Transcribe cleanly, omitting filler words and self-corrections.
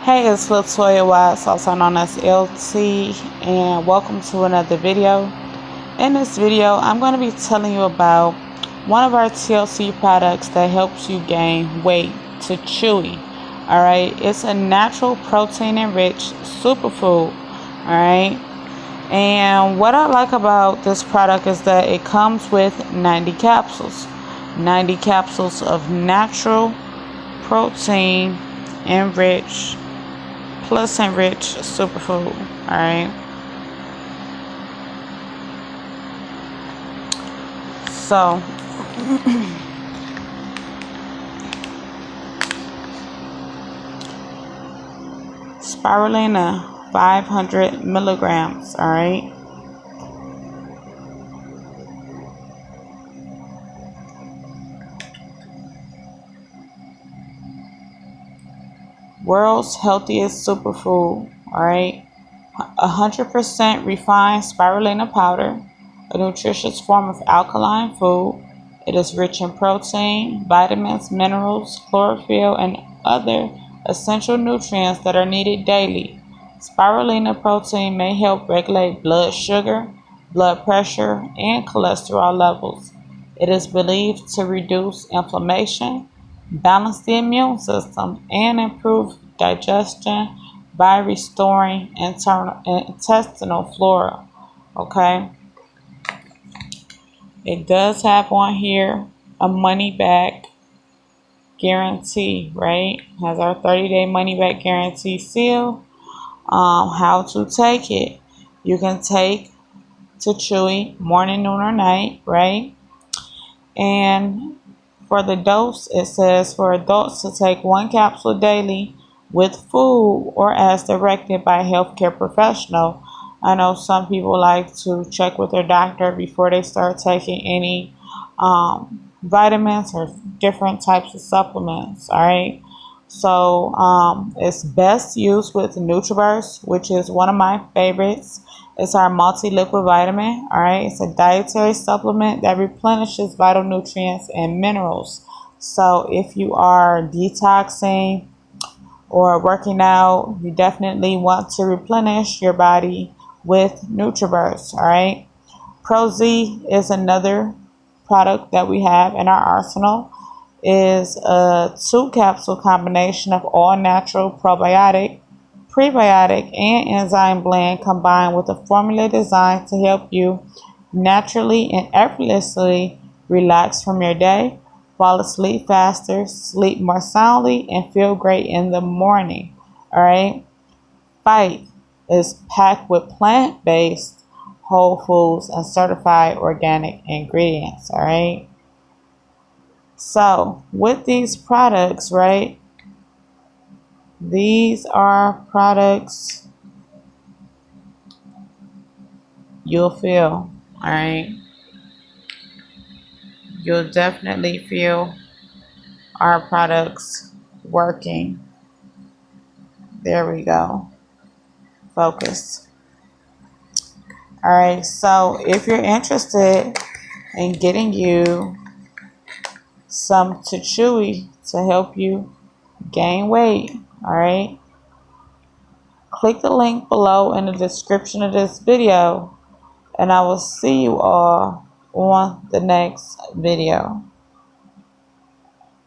Hey, it's Latoya Watts, also known as LT, and welcome to another video. In this video, I'm going to be telling you about one of our TLC products that helps you gain weight, Techui. Alright, it's a natural protein enriched superfood. Alright, and what I like about this product is that it comes with 90 capsules. 90 capsules of natural protein enriched plus enriched superfood. Alright, so spirulina 500 milligrams. Alright, world's healthiest superfood. Alright, 100% refined spirulina powder, a nutritious form of alkaline food. It is rich in protein, vitamins, minerals, chlorophyll, and other essential nutrients that are needed daily. Spirulina protein may help regulate blood sugar, blood pressure, and cholesterol levels. It is believed to reduce inflammation, balance the immune system, and improve digestion by restoring intestinal flora. Okay, it does have on here a money back guarantee, right? Has our 30-day money back guarantee seal. How to take it? You can take Techui morning, noon, or night, right? And for the dose, it says for adults to take 1 capsule daily with food or as directed by a healthcare professional. I know some people like to check with their doctor before they start taking any vitamins or different types of supplements. All right. So it's best used with NutriBurst, which is one of my favorites. It's our multi-liquid vitamin. All right, it's a dietary supplement that replenishes vital nutrients and minerals. So if you are detoxing or working out, you definitely want to replenish your body with NutriBurst. All right, ProZ is another product that we have in our arsenal. Is a 2-capsule combination of all natural probiotic, prebiotic, and enzyme blend combined with a formula designed to help you naturally and effortlessly relax from your day, fall asleep faster, sleep more soundly, and feel great in the morning. All right. Fight is packed with plant-based, whole foods, and certified organic ingredients. All right. So with these products, right, these are products you'll feel. All right, you'll definitely feel our products working. There we go. Focus. All right, so if you're interested in getting you some Techui to help you gain weight, all right, click the link below in the description of this video, and I will see you all on the next video.